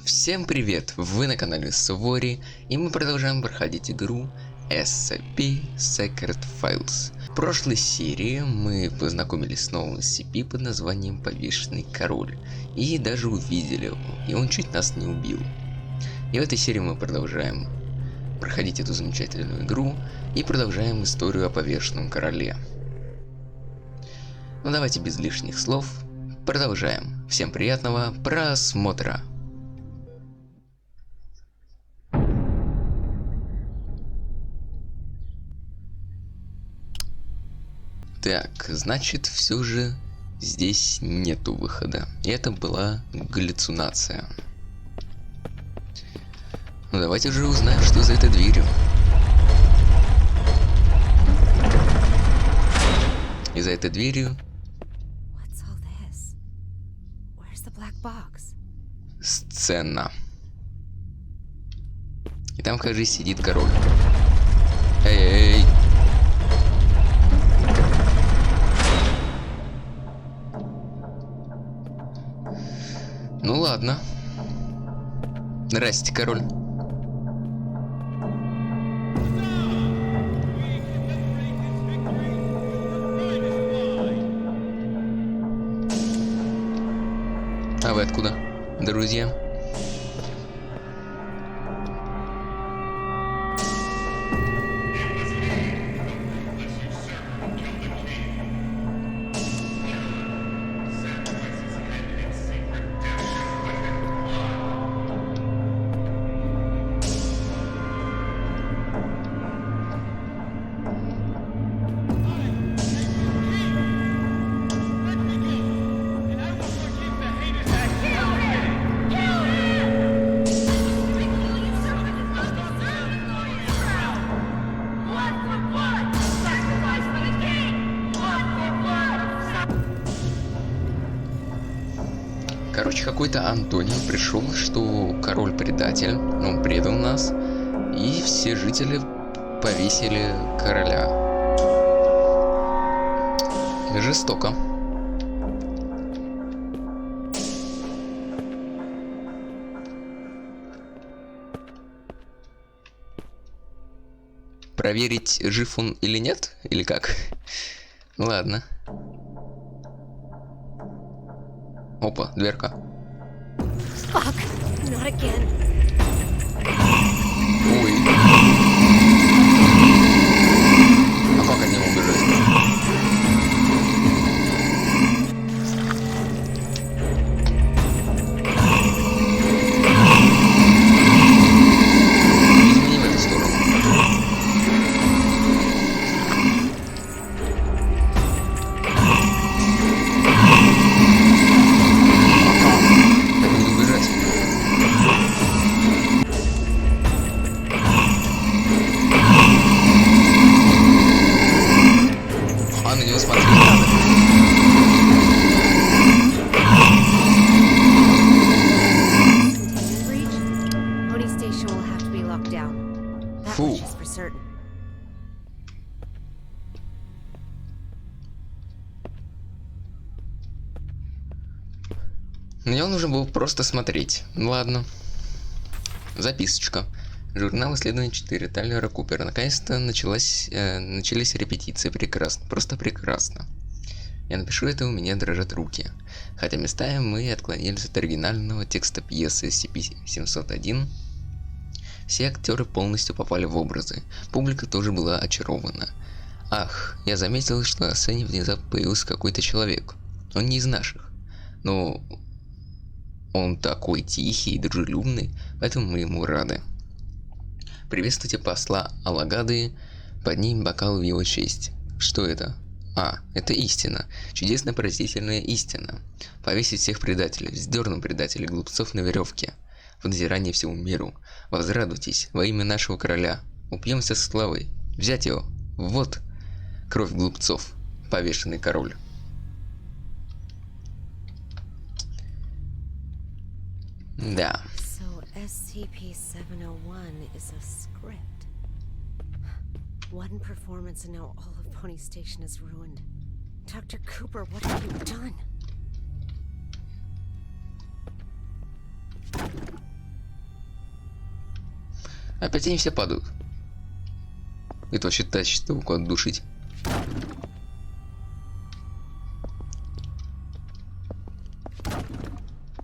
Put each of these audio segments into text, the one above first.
Всем привет! Вы на канале Сувори, и мы продолжаем проходить игру SCP Secret Files. В прошлой серии мы познакомились с новым SCP под названием Повешенный Король, и даже увидели его, и он чуть нас не убил. И в этой серии мы продолжаем проходить эту замечательную игру и продолжаем историю о Повешенном Короле. Ну давайте без лишних слов, продолжаем. Всем приятного просмотра! Так, значит, все же здесь нету выхода. И это была галлюцинация. Ну давайте же узнаем, что за этой дверью. И за этой дверью сцена. И там, кажется, сидит король. Эй-эй-эй. Ну ладно. Здрасте, король. А вы откуда, друзья? Короче, какой-то Антонио пришел, что король предатель, он предал нас, и все жители повесили короля. Жестоко. Проверить, жив он или нет, или как? Ладно. Опа, дверка. Fuck, not again. Ой. А как от него убежать? Измени в эту сторону. Фу. Мне нужно было просто смотреть. Ладно. Записочка. Журнал исследований 4. Тайлера Купера. Наконец-то начались репетиции. Прекрасно. Просто прекрасно. Я напишу это, у меня дрожат руки. Хотя местами мы отклонились от оригинального текста пьесы SCP-701. Все актеры полностью попали в образы. Публика тоже была очарована. Ах, я заметил, что на сцене внезапно появился какой-то человек. Он не из наших. Но он такой тихий и дружелюбный, поэтому мы ему рады. Приветствуйте посла Алагады, поднимем бокал в его честь. Что это? А, это истина. Чудесная поразительная истина. Повесить всех предателей, вздернуть предателей, глупцов на веревке. В назирание всему миру. Возрадуйтесь во имя нашего короля. Упьемся славой. Взять его. Вот. Кровь глупцов. Повешенный король. Да. So SCP-701 is a script. One performance and now all of Pony Station is ruined. Dr. Cooper, what have you done? Опять они все падают. Это вообще тащит его куда-то душить.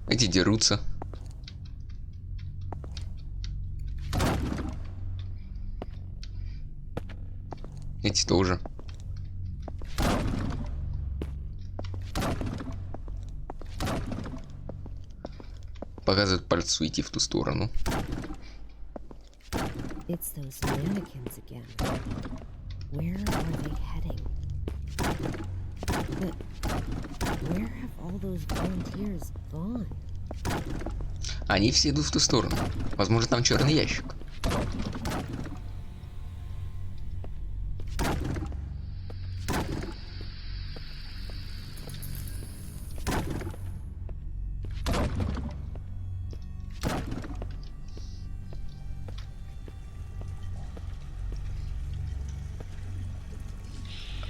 Эти дерутся. Эти тоже. Показывают пальцу идти в ту сторону. It's those mannequins again. Where are they heading? But where have all those volunteers gone? Они все идут в ту сторону. Возможно, там черный ящик.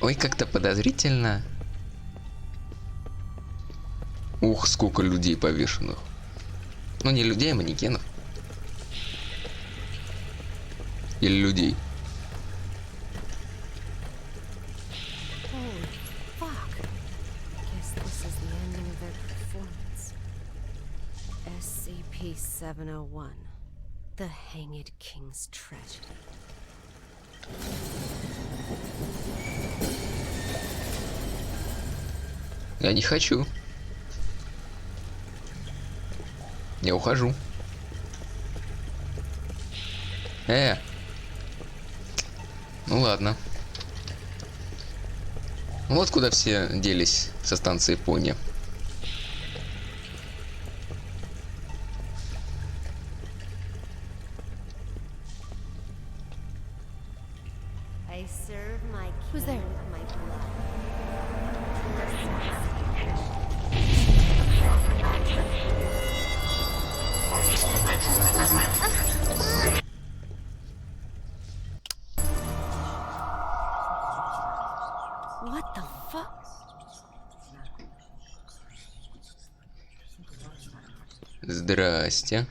Ой, как-то подозрительно. Ух, сколько людей повешенных. Ну, не людей, а манекенов. Или людей. Holy fuck. Guess this is the ending of their performance. SCP-701. The Hanged King's Tragedy. Я не хочу. Я ухожу. Ну ладно. Вот куда все делись со станции Пони. I serve my king with my blood. What the fuck? Здрасте.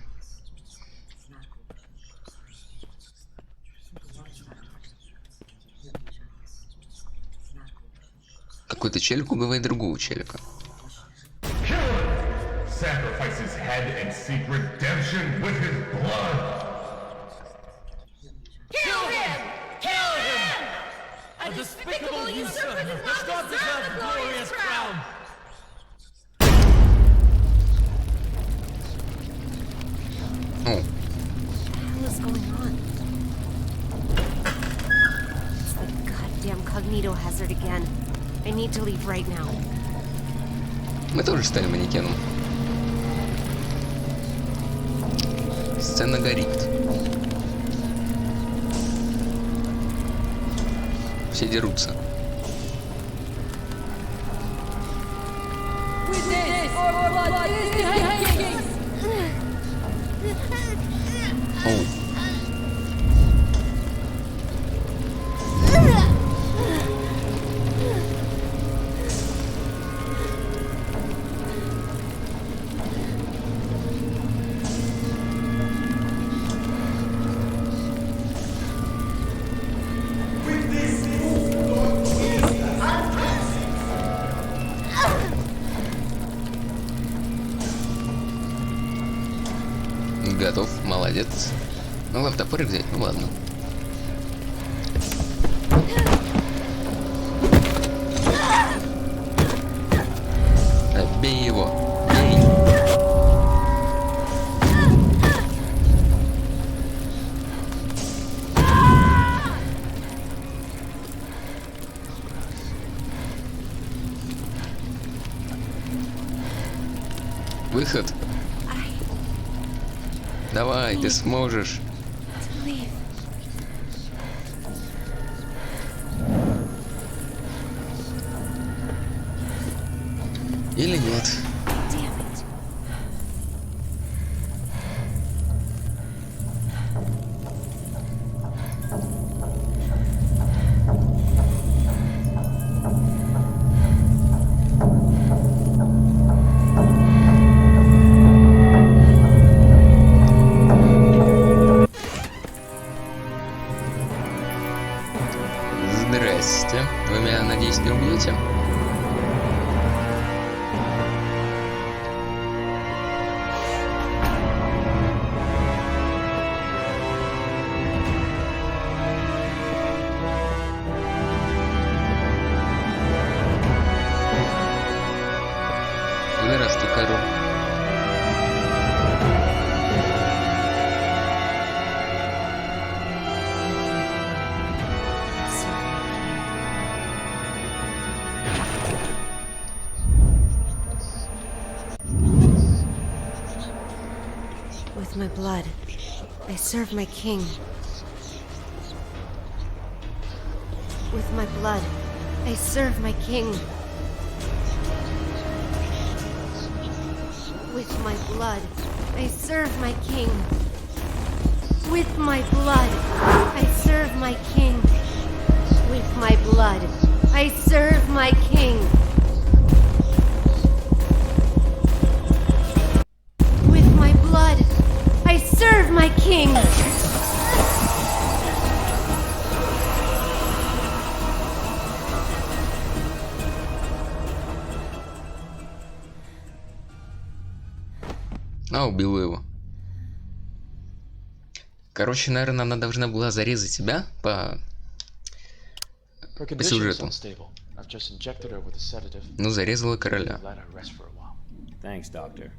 Какой-то челик убивает другого челика. Sacrifice his head and seek redemption with his blood. Kill him! Kill him! A despicable usurper does not deserve the glorious crown! Oh. What the hell is going on? It's the goddamn cognito hazard again. I need to leave right now. Мы тоже стали манекеном. Сцена горит. Все дерутся. Оу. Готов, молодец. Ну ладно, топорик взять, ну ладно. Бей его, бей. Выход. Давай, ты сможешь. Или нет? With my blood, I serve my king. With my blood, I serve my king. With my blood, I serve my king. With my blood, I serve my king. With my blood, I serve my king. With my blood, I serve my king. А, убила его. Короче, наверное, она должна была зарезать себя по сюжету. Ну, зарезала короля. Thanks, Doctor.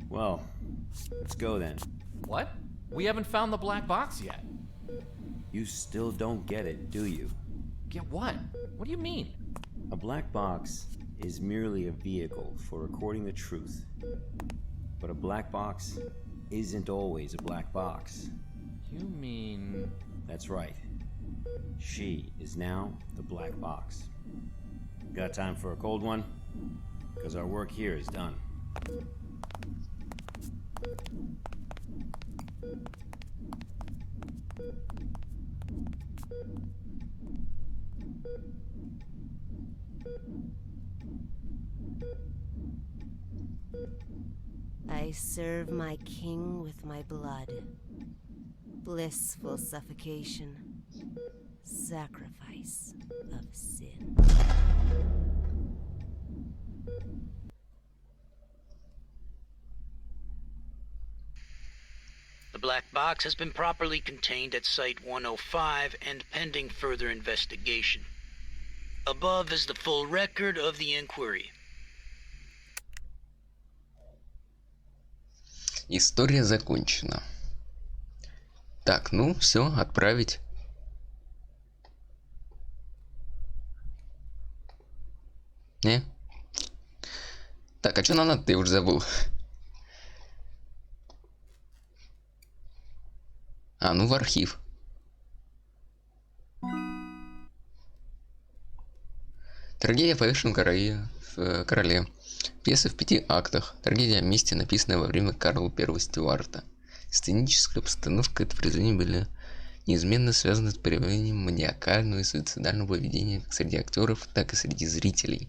Well, let's go then. What? We haven't found the black box yet. You still don't get it, do you? Get what? What do you mean? A black box is merely a vehicle for recording the truth. But a black box isn't always a black box. You mean... That's right. She is now the black box. Got time for a cold one? Because our work here is done. I serve my king with my blood. Blissful suffocation. Sacrifice of sin. The black box has been properly contained at Site 105 and pending further investigation. Above is the full record of the inquiry. История закончена. Так, ну все, отправить. Не? Так, а что нам надо? Я уже забыл. А, ну в архив. Трагедия в повешенном короле. Пьеса в 5 актах. Трагедия о мести, написанная во время Карла I Стюарта. Сценическая постановка этого произведения были неизменно связаны с проявлением маниакального и суицидального поведения как среди актеров, так и среди зрителей.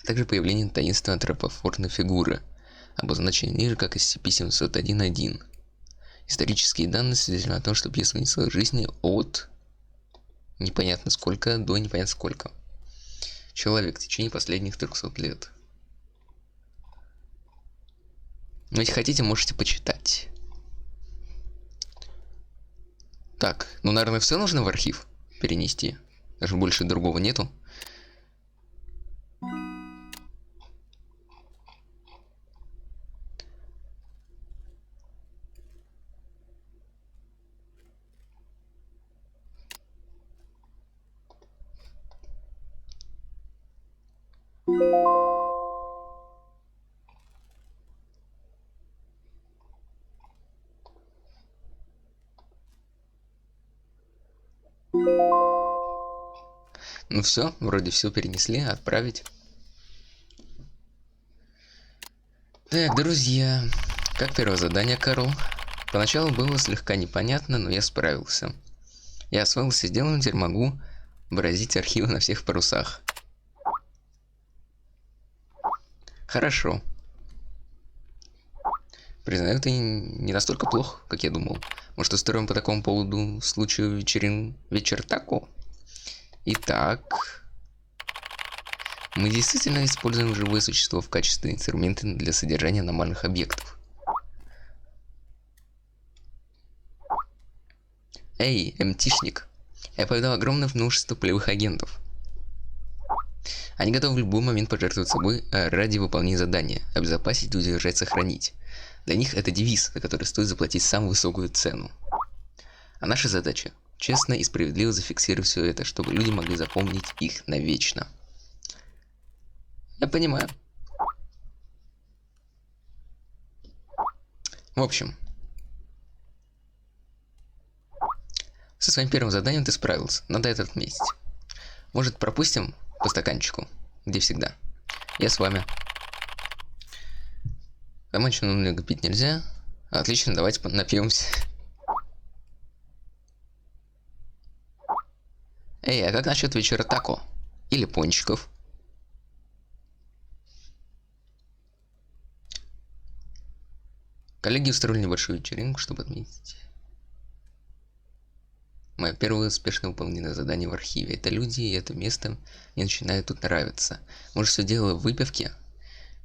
А также появлением таинственной антропоморфной фигуры, обозначенной ниже как SCP-701-1. Исторические данные свидетельствуют о том, что пьеса унесла жизни от непонятно сколько до непонятно сколько человек в течение последних 300 лет. Но если хотите, можете почитать. Так, ну, наверное, все нужно в архив перенести. Даже больше другого нету. Ну все, вроде все перенесли, отправить. Так, друзья, как первое задание, Карл? Поначалу было слегка непонятно, но я справился. Я освоился с делом, теперь могу бороздить архивы на всех парусах. Хорошо. Признаю, это не настолько плохо, как я думал. Может, устроим по такому поводу случаю вечер тако? Итак, мы действительно используем живое существо в качестве инструмента для содержания аномальных объектов. Эй, МТшник, я повидал огромное множество полевых агентов. Они готовы в любой момент пожертвовать собой ради выполнения задания, обезопасить, удержать, сохранить. Для них это девиз, за который стоит заплатить самую высокую цену. А наша задача — честно и справедливо зафиксировать все это, чтобы люди могли запомнить их навечно. Я понимаю. В общем, со своим первым заданием ты справился, надо это отметить. Может, пропустим по стаканчику, где всегда. Я с вами. Помочь много пить нельзя. Отлично, давайте напьемся. Эй, а как насчет вечера тако? Или пончиков? Коллеги устроили небольшую вечеринку, чтобы отметить мое первое успешно выполненное задание в архиве. Это люди и это место мне начинает тут нравиться. Может, все дело в выпивке?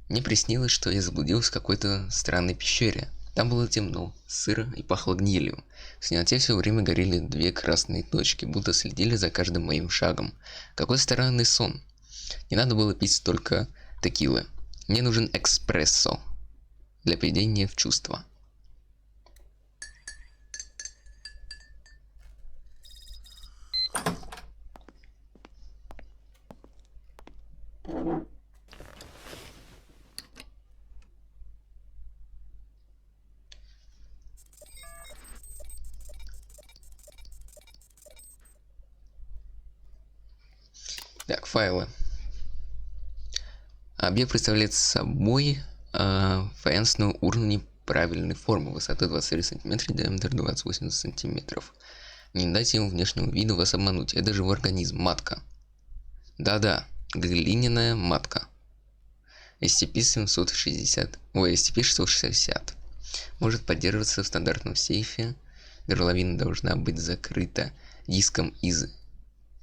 Мне приснилось, что я заблудился в какой-то странной пещере. Там было темно, сыро и пахло гнилью. В темноте все время горели две красные точки, будто следили за каждым моим шагом. Какой странный сон. Не надо было пить столько текилы. Мне нужен эспрессо для приведения в чувство. Так, файлы. Объект представляет собой фаянсную урну неправильной формы, высотой 23 см, диаметр 28 см. Не дайте ему внешнему виду вас обмануть, это живой организм, матка. Да-да, глиняная матка. SCP-760, SCP-660. Может поддерживаться в стандартном сейфе. Горловина должна быть закрыта диском из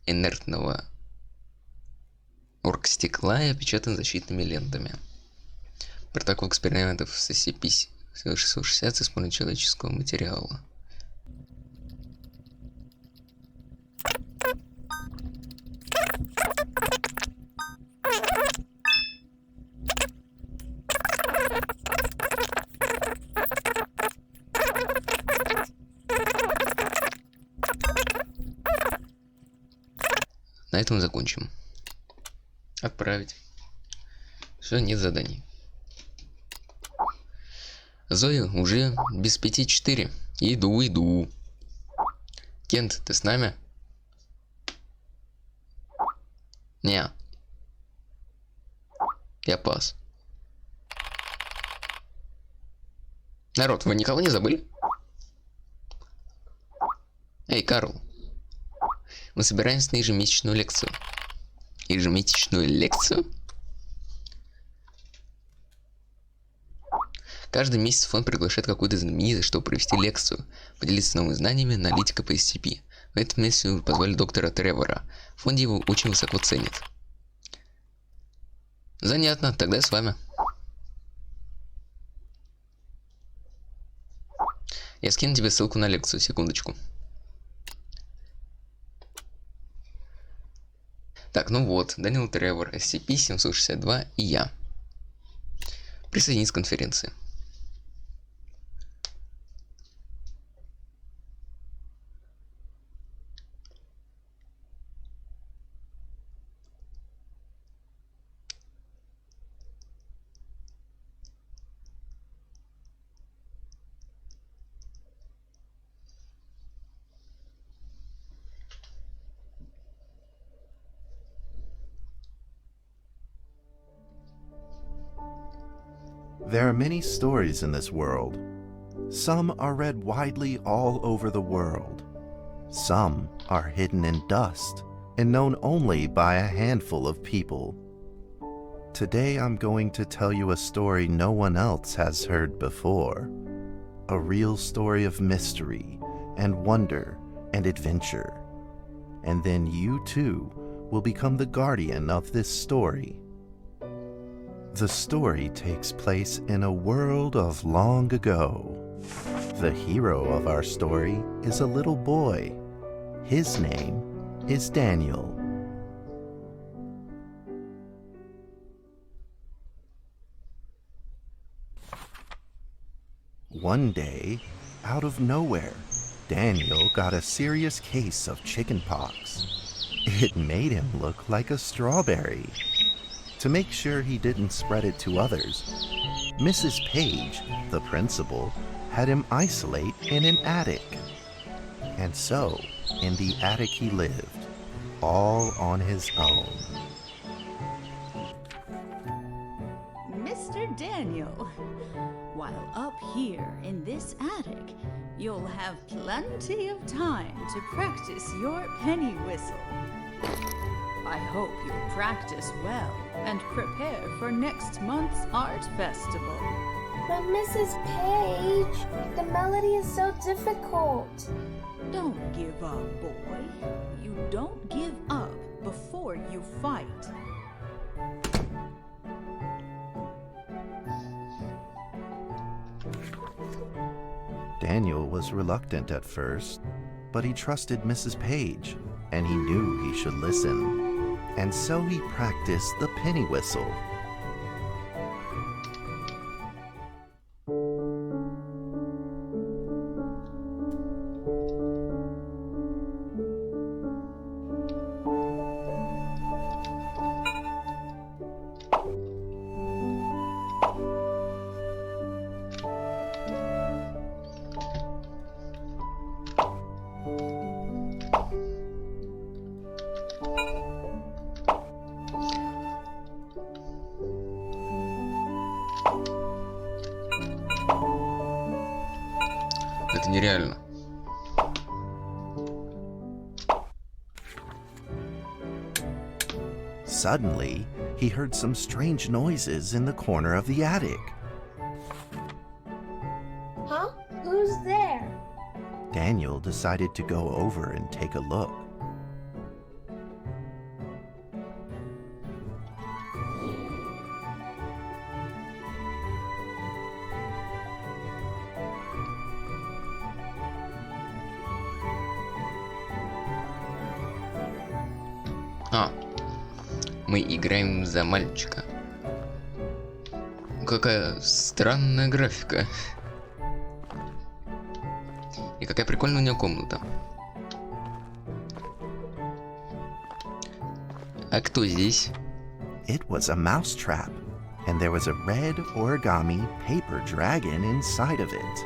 инертного оргстекла и опечатан защитными лентами. Протокол экспериментов с SCP-660 с использованием человеческого материала. На этом закончим. Отправить. Все, нет заданий. Зоя уже без 5:04. Иду. Кент, ты с нами? Не. Я пас. Народ, вы никого не забыли? Эй, Карл. Мы собираемся на ежемесячную лекцию. Ежемесячную лекцию? Каждый месяц фонд приглашает какую-то знаменитость, чтобы провести лекцию, поделиться новыми знаниями аналитика по SCP. В этом месяце мы позвали доктора Тревора. В фонде его очень высоко ценят. Занятно, тогда я с вами. Я скину тебе ссылку на лекцию, секундочку. Так, ну вот, Данил Тревор, SCP-762 и я. Присоединись к конференции. There are many stories in this world. Some are read widely all over the world. Some are hidden in dust and known only by a handful of people. Today I'm going to tell you a story no one else has heard before. A real story of mystery and wonder and adventure. And then you too will become the guardian of this story. The story takes place in a world of long ago. The hero of our story is a little boy. His name is Daniel. One day, out of nowhere, Daniel got a serious case of chickenpox. It made him look like a strawberry. To make sure he didn't spread it to others, Mrs. Page, the principal, had him isolate in an attic. And so, in the attic he lived, all on his own. Mr. Daniel, while up here in this attic, you'll have plenty of time to practice your penny whistle. I hope you'll practice well and prepare for next month's art festival. But Mrs. Page, the melody is so difficult. Don't give up, boy. You don't give up before you fight. Daniel was reluctant at first, but he trusted Mrs. Page, and he knew he should listen. And so he practiced the penny whistle. Это нереально. Suddenly, he heard some strange noises in the corner of the attic. Huh? Who's there? Daniel decided to go over and take a look. Мы играем за мальчика. Какая странная графика. И какая прикольная у него комната. А кто здесь? It was a mousetrap, and there was a red origami paper dragon inside of it.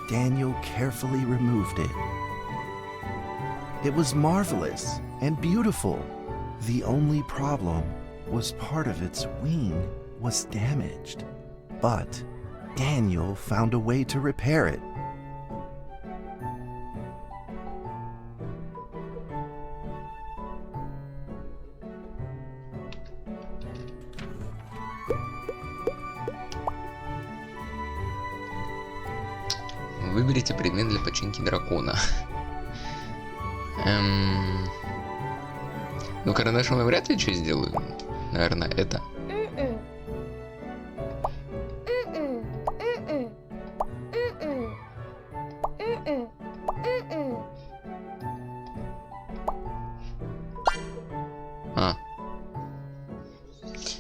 Daniel carefully removed it. It was marvelous and beautiful. The only problem was part of its wing was damaged. But Daniel found a way to repair it. Выберите предмет для починки дракона. Ну, карандашом я вряд ли что сделаю. Наверное, это.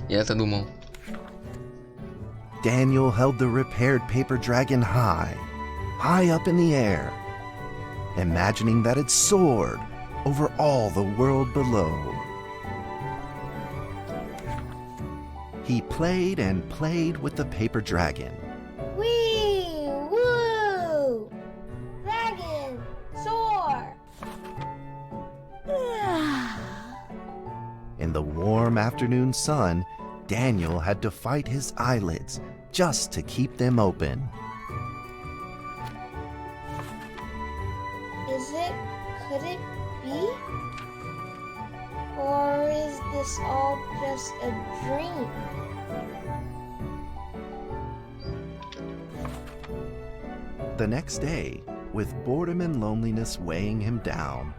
Я-то думал. Daniel held the repaired paper dragon high up in the air, imagining that it soared over all the world below. He played and played with the paper dragon. Wee! Woo! Dragon! Soar! In the warm afternoon sun, Daniel had to fight his eyelids just to keep them open. Could it be? Or is this all just a dream? The next day, with boredom and loneliness weighing him down,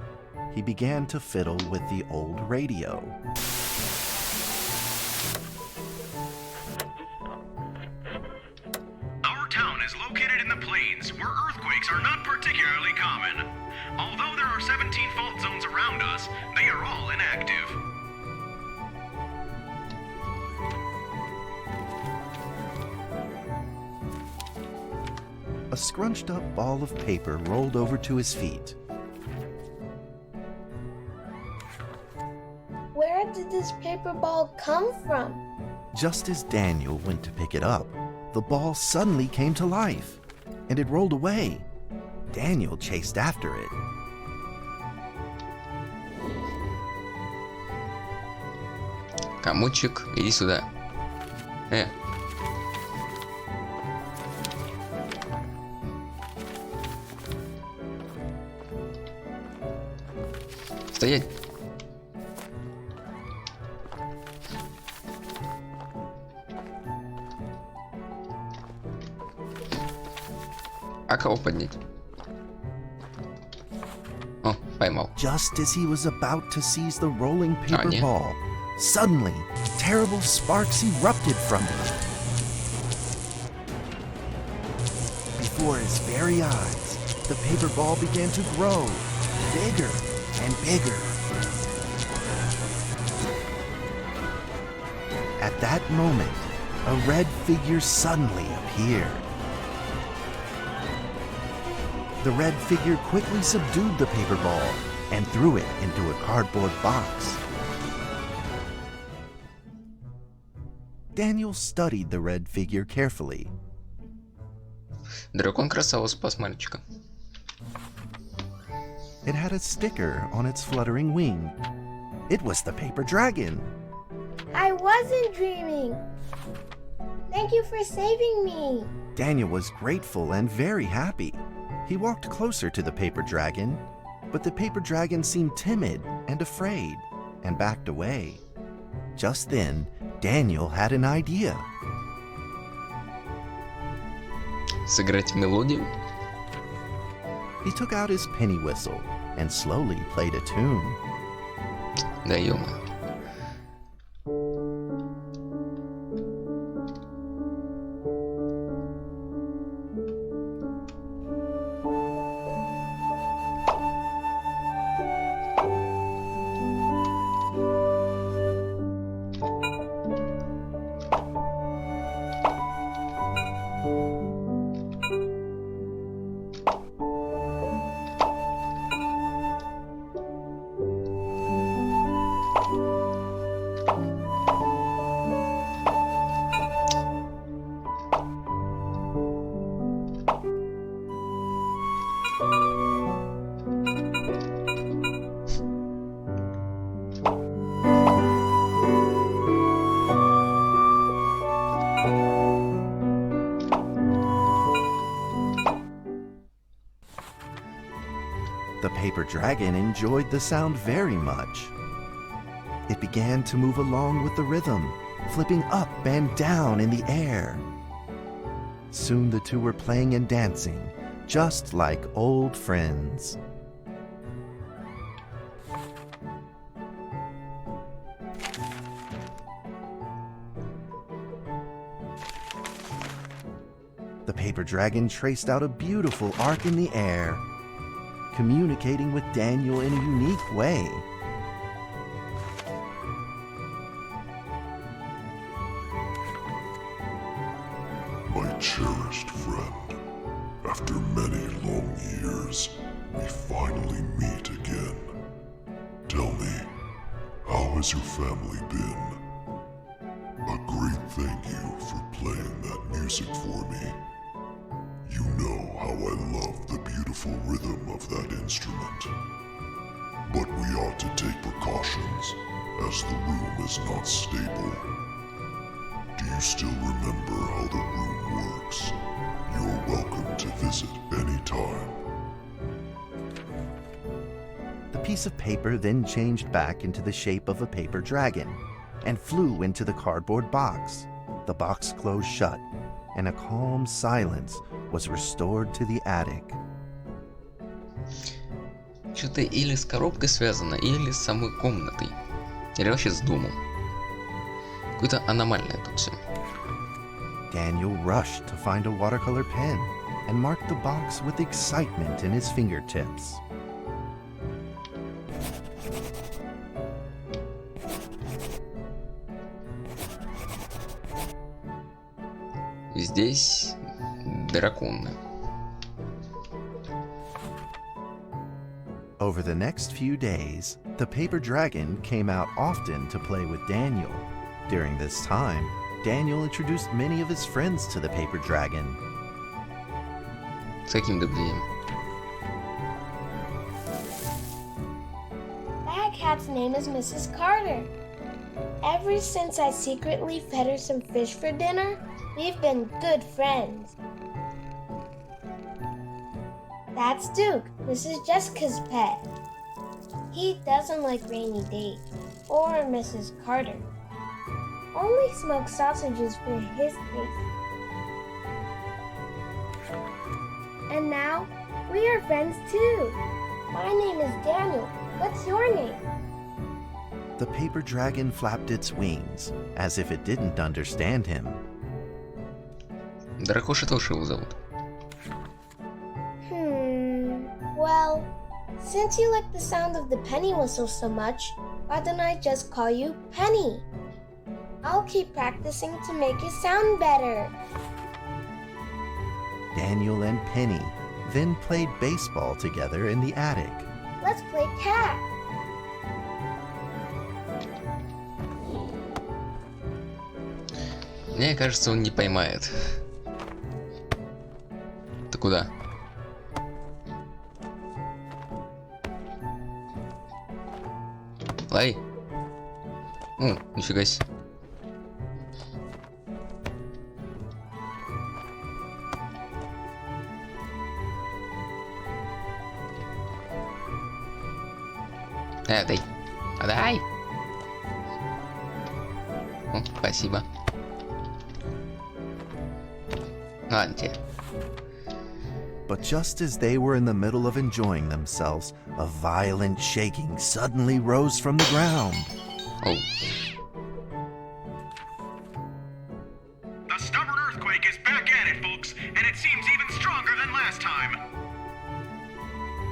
he began to fiddle with the old radio. Our town is located in the plains where earthquakes are not particularly common. Although there are 17 fault zones around us, they are all inactive. A scrunched up ball of paper rolled over to his feet. Where did this paper ball come from? Just as Daniel went to pick it up, the ball suddenly came to life, and it rolled away. Daniel chased after it. Комочек, иди сюда. Стоять. А кого поднять? О, поймал. Just as he was about to seize the rolling paper нет. ball, suddenly, terrible sparks erupted from it. Before his very eyes, the paper ball began to grow, bigger and bigger. At that moment, a red figure suddenly appeared. The red figure quickly subdued the paper ball and threw it into a cardboard box. Daniel studied the red figure carefully. Дракон красава спас мальчика. It had a sticker on its fluttering wing. It was the paper dragon. I wasn't dreaming. Thank you for saving me. Daniel was grateful and very happy. He walked closer to the paper dragon, but the paper dragon seemed timid and afraid and backed away. Just then, Daniel had an idea. Сыграть мелодию? He took out his penny whistle and slowly played a tune. Да ё-моё. The paper dragon enjoyed the sound very much. It began to move along with the rhythm, flipping up and down in the air. Soon the two were playing and dancing, just like old friends. The paper dragon traced out a beautiful arc in the air, communicating with Daniel in a unique way. My cherished friend, after many long years, we finally meet again. Tell me, how has your family been? A great thank you for playing that music for me. You know how I love the beautiful rhythm of that instrument. But we ought to take precautions, as the room is not stable. Do you still remember how the room works? You're welcome to visit any time. The piece of paper then changed back into the shape of a paper dragon and flew into the cardboard box. The box closed shut, and a calm silence was restored to the attic. Что-то или с коробкой связано, или с самой комнатой. Или вообще с домом. Какое-то аномальное тут все. Daniel rushed to find a watercolor pen and marked the box with excitement in his fingertips. Здесь драконы. Over the next few days, the paper dragon came out often to play with Daniel. During this time, Daniel introduced many of his friends to the paper dragon. С каким добрением? That cat's name is Mrs. Carter. Ever since I secretly fed her some fish for dinner, we've been good friends. That's Duke, Mrs. Jessica's pet. He doesn't like Rainy Day or Mrs. Carter. Only smoked sausages for his taste. And now, we are friends too. My name is Daniel. What's your name? The paper dragon flapped its wings, as if it didn't understand him. Дракоша тоже его зовут. Well, since you like the sound of the penny whistle so much, why don't I just call you Penny? I'll keep practicing to make it sound better. Daniel and Penny then played baseball together in the attic. Let's play cat. Мне кажется, он не поймает. Ты куда? Лови. Нифига себе. Дай. Дай. Спасибо. Ладно тебе. But just as they were in the middle of enjoying themselves, a violent shaking suddenly rose from the ground. Oh. The stubborn earthquake is back at it, folks, and it seems even stronger than last time.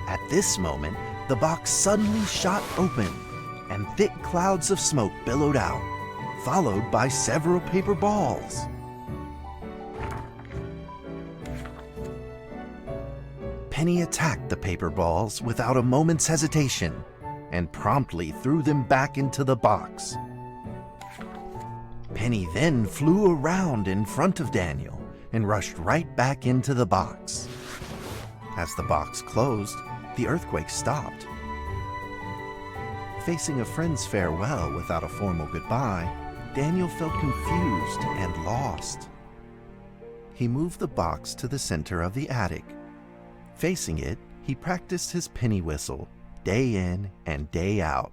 At this moment, the box suddenly shot open, and thick clouds of smoke billowed out, followed by several paper balls. Penny attacked the paper balls without a moment's hesitation and promptly threw them back into the box. Penny then flew around in front of Daniel and rushed right back into the box. As the box closed, the earthquake stopped. Facing a friend's farewell without a formal goodbye, Daniel felt confused and lost. He moved the box to the center of the attic. Facing it, he practiced his penny whistle, day in and day out.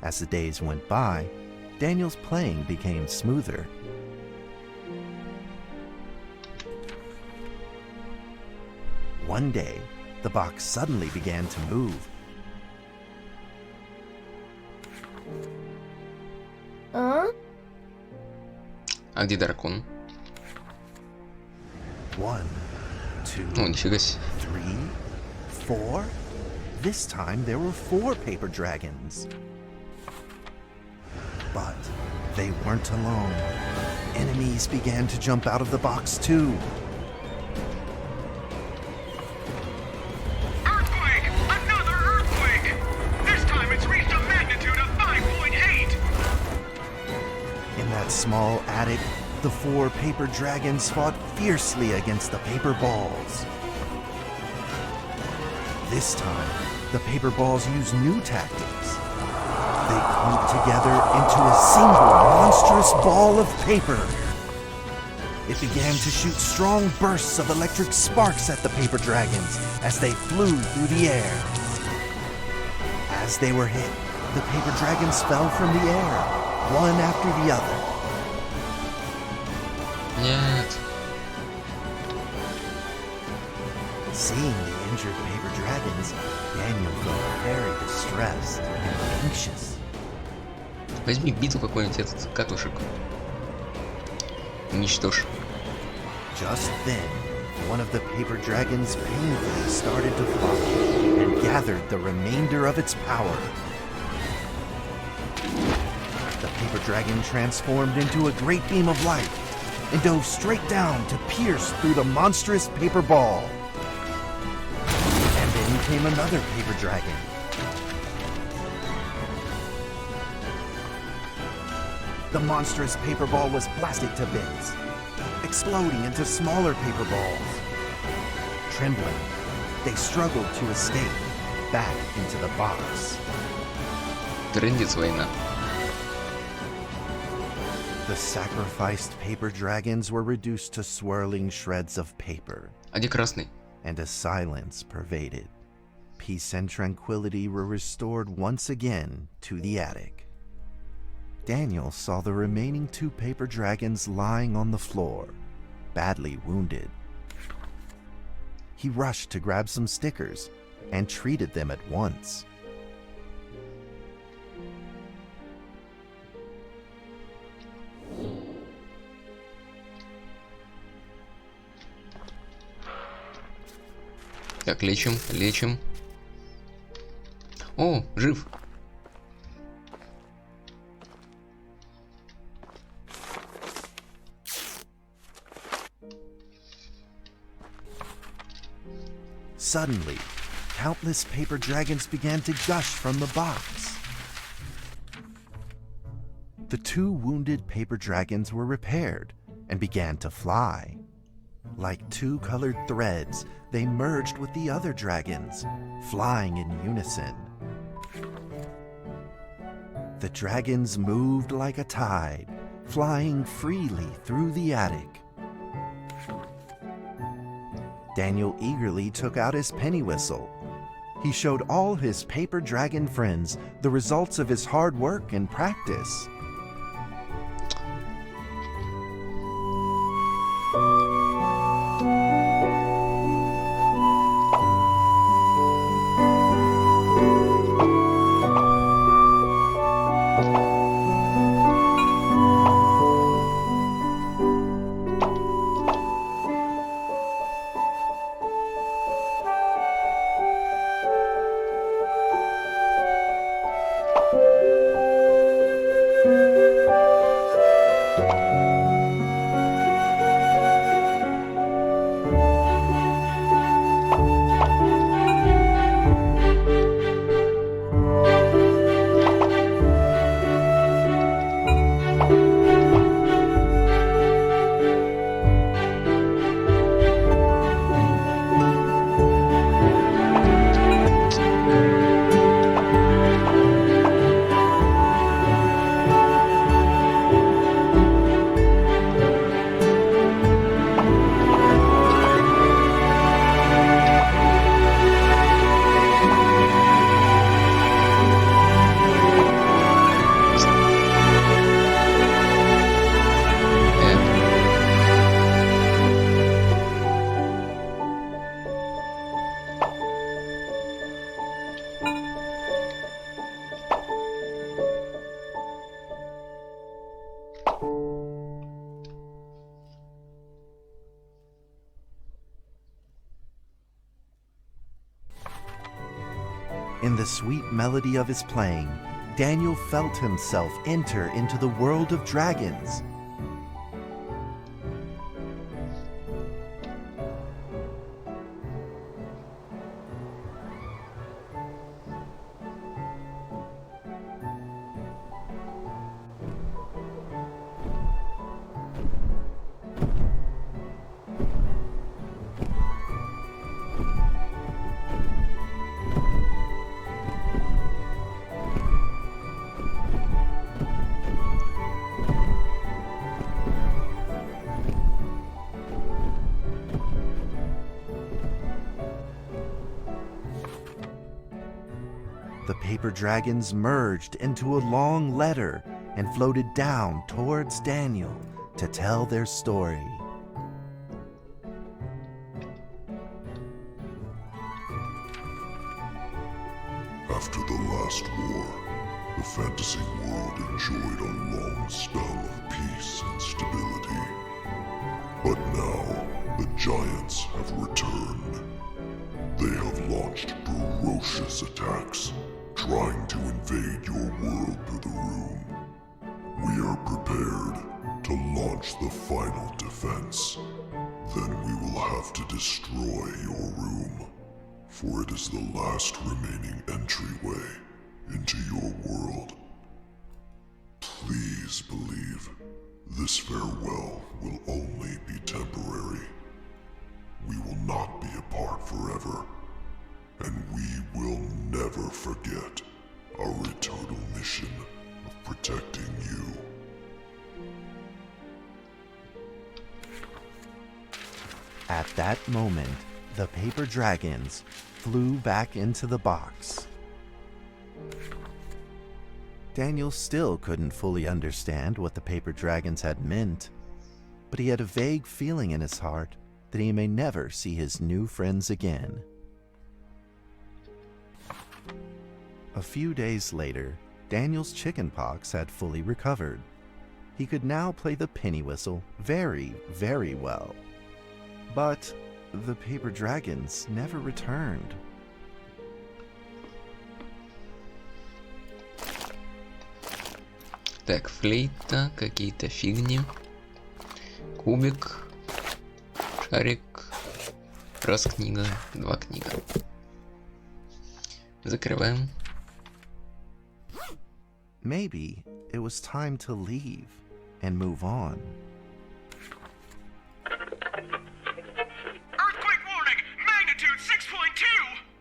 As the days went by, Daniel's playing became smoother. One day, the box suddenly began to move. А где дракон? 1, 2, нифига себе. 3, 4. This time there were 4 paper dragons. But they weren't alone. Enemies began to jump out of the box too. Earthquake! Another earthquake! This time it's reached a magnitude of 5.8! In that small attic, the 4 paper dragons fought fiercely against the paper balls. This time, the paper balls used new tactics. They clumped together into a single monstrous ball of paper. It began to shoot strong bursts of electric sparks at the paper dragons as they flew through the air. As they were hit, the paper dragons fell from the air, one after the other. Нет. Seeing the injured paper dragons, Daniel felt very distressed and anxious. Возьми биту какой-нибудь этот катушек. Уничтожь. Just then, one of the paper dragons painfully started to fly and gathered the remainder of its power. The paper dragon transformed into a great beam of light and dove straight down to pierce through the monstrous paper ball. came another paper dragon. The monstrous paper ball was blasted to bits, exploding into smaller paper balls. Trembling, they struggled to escape back into the box. Трындец война. The sacrificed paper dragons were reduced to swirling shreds of paper. А где красный? And a silence pervaded. Peace and tranquility were restored once again to the attic. Daniel saw the remaining 2 paper dragons lying on the floor, badly wounded. He rushed to grab some stickers and treated them at once. Так, лечим, лечим. О, жив. Suddenly, countless paper dragons began to gush from the box. The 2 wounded paper dragons were repaired and began to fly. Like 2 colored threads, they merged with the other dragons, flying in unison. The dragons moved like a tide, flying freely through the attic. Daniel eagerly took out his penny whistle. He showed all his paper dragon friends the results of his hard work and practice. In the sweet melody of his playing, Daniel felt himself enter into the world of dragons. The paper dragons merged into a long letter and floated down towards Daniel to tell their story. After the last war, the fantasy world enjoyed a long spell of peace and stability. But now, the giants have returned. They have launched ferocious attacks, trying to invade your world through the room. We are prepared to launch the final defense. Then we will have to destroy your room. for it is the last remaining entryway into your world. Please believe this farewell will only be temporary. We will not be apart forever, and we will never forget our eternal mission of protecting you. At that moment, the paper dragons flew back into the box. Daniel still couldn't fully understand what the paper dragons had meant, but he had a vague feeling in his heart that he may never see his new friends again. A few days later, Daniel's chickenpox had fully recovered. He could now play the penny whistle very, very well. But the paper dragons never returned. Так, флейта, какие-то фигни. Кубик, шарик, раз книга, два книга. Закрываем. Maybe it was time to leave and move on. Earthquake warning! Magnitude 6.2!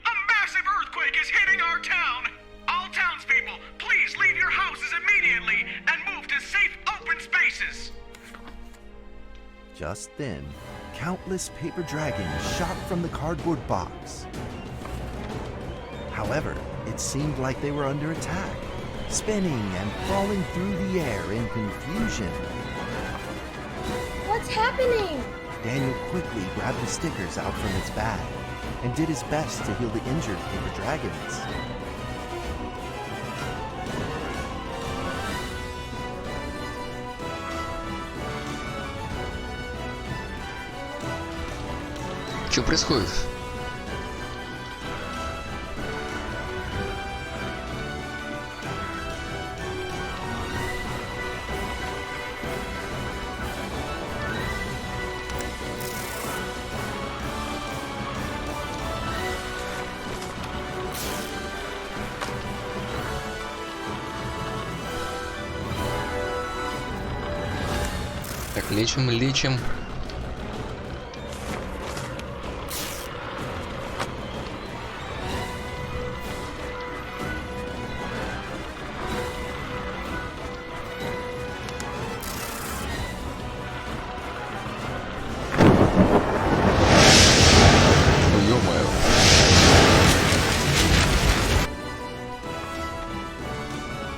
A massive earthquake is hitting our town! All townspeople, please leave your houses immediately and move to safe open spaces! Just then, countless paper dragons shot from the cardboard box. However, it seemed like they were under attack, spinning and falling through the air in confusion. What's happening? Daniel quickly grabbed the stickers out from his bag and did his best to heal the injured paper dragons. Что происходит? Так, лечим.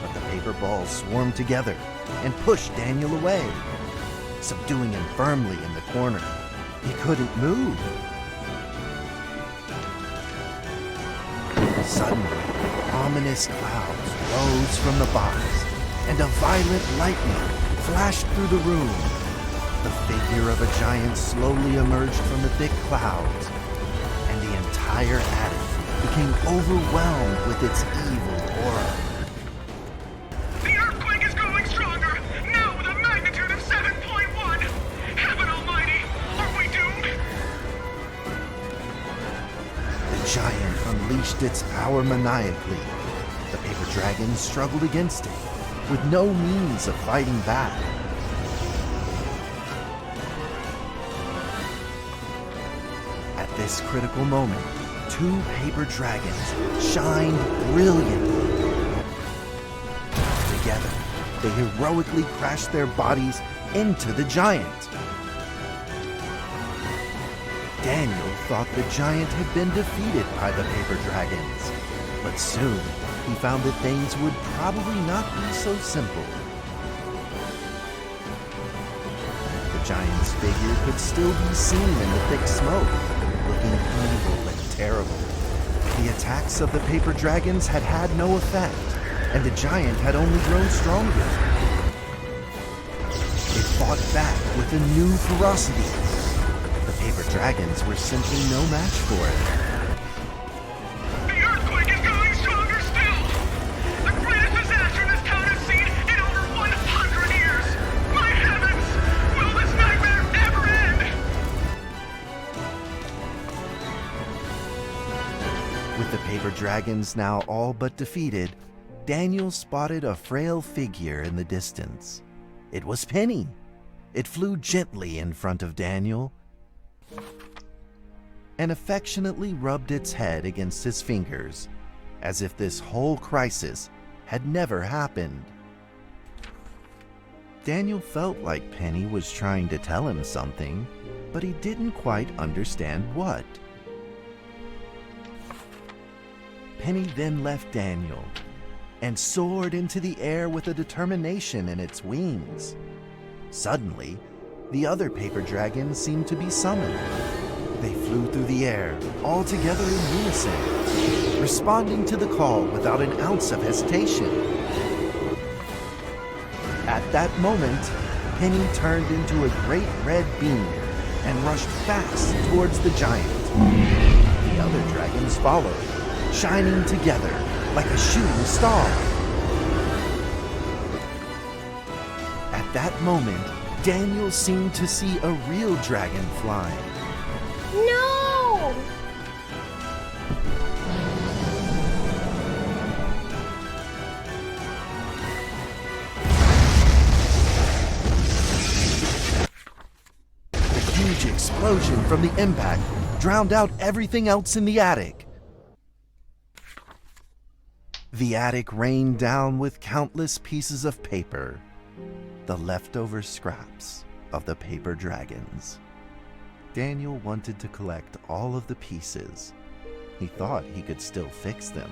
But the paper balls swarmed together and pushed Daniel away, subduing him firmly in the corner. He couldn't move. Suddenly, ominous clouds rose from the box, and a violent lightning flashed through the room. The figure of a giant slowly emerged from the thick clouds, and the entire attic became overwhelmed with its evil aura. The earthquake is growing stronger, now with a magnitude of 7.1! Heaven almighty, are we doomed? The giant unleashed its power maniacally. The paper dragons struggled against it, with no means of fighting back. At this critical moment, two paper dragons shined brilliantly. Together, they heroically crashed their bodies into the giant. Daniel thought the giant had been defeated by the paper dragons, but soon he found that things would probably not be so simple. The giant's figure could still be seen in the thick smoke, looking evil and terrible. The attacks of the paper dragons had had no effect, and the giant had only grown stronger. It fought back with a new ferocity. The paper dragons were simply no match for it. The earthquake is growing stronger still! The greatest disaster this town has seen in over 100 years! My heavens! Will this nightmare ever end? With the paper dragons now all but defeated, Daniel spotted a frail figure in the distance. It was Penny. It flew gently in front of Daniel and affectionately rubbed its head against his fingers, as if this whole crisis had never happened. Daniel felt like Penny was trying to tell him something, but he didn't quite understand what. Penny then left Daniel and soared into the air with a determination in its wings. Suddenly, the other paper dragons seemed to be summoned. They flew through the air, all together in unison, responding to the call without an ounce of hesitation. At that moment, Penny turned into a great red beam and rushed fast towards the giant. The other dragons followed, shining together like a shooting star. At that moment, Daniel seemed to see a real dragon flying. No! The huge explosion from the impact drowned out everything else in the attic. The attic rained down with countless pieces of paper, the leftover scraps of the paper dragons. Daniel wanted to collect all of the pieces. He thought he could still fix them.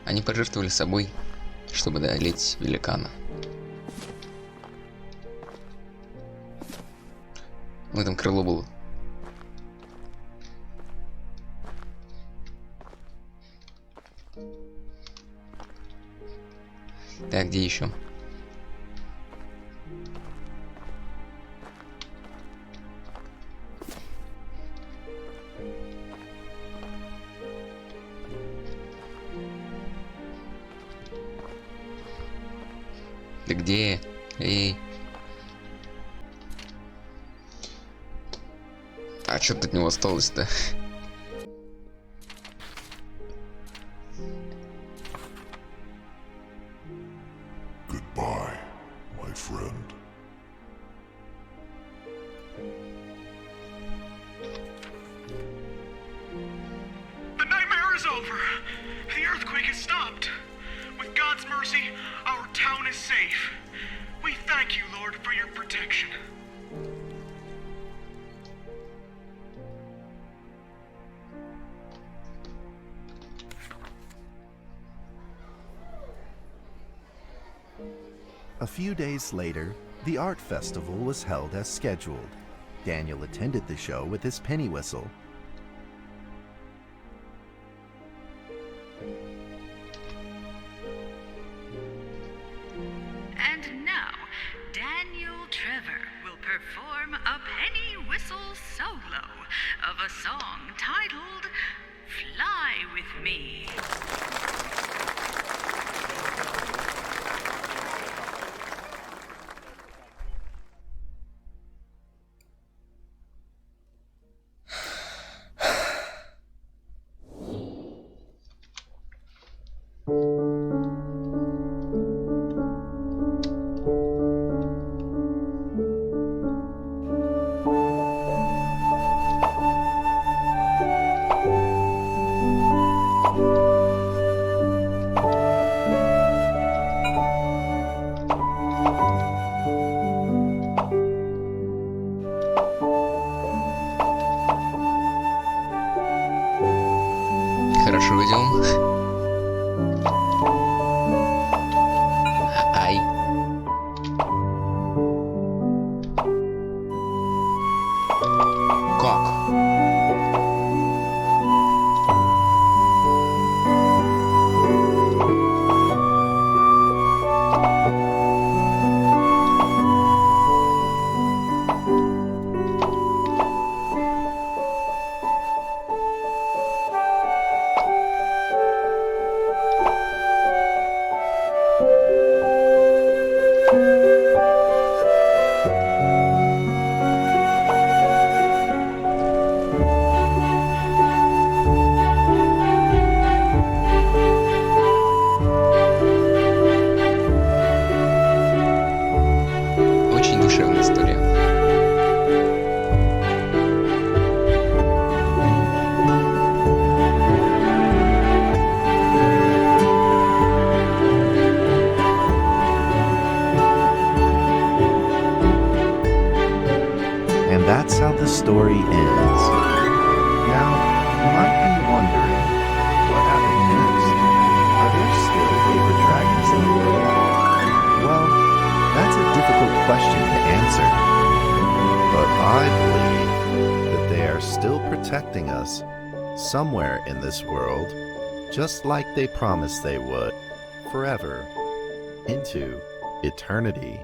Они пожертвовали собой, чтобы одолеть великана. В этом крыло было. Так, где еще? Да где? Эй. А что-то от него осталось-то? Goodbye, my friend. The nightmare is over. The earthquake has stopped. With God's mercy, our town is safe. We thank you, Lord, for your protection. A few days later, the art festival was held as scheduled. Daniel attended the show with his penny whistle. And now, Daniel Trevor will perform a penny whistle solo of a song titled Fly With Me. душевная история. And that's how the story ends. Now, you might be wondering, what happened next? Are there still favorite dragons in the world? Well, that's a difficult question to answer. But I believe that they are still protecting us somewhere in this world, just like they promised they would, forever, into eternity.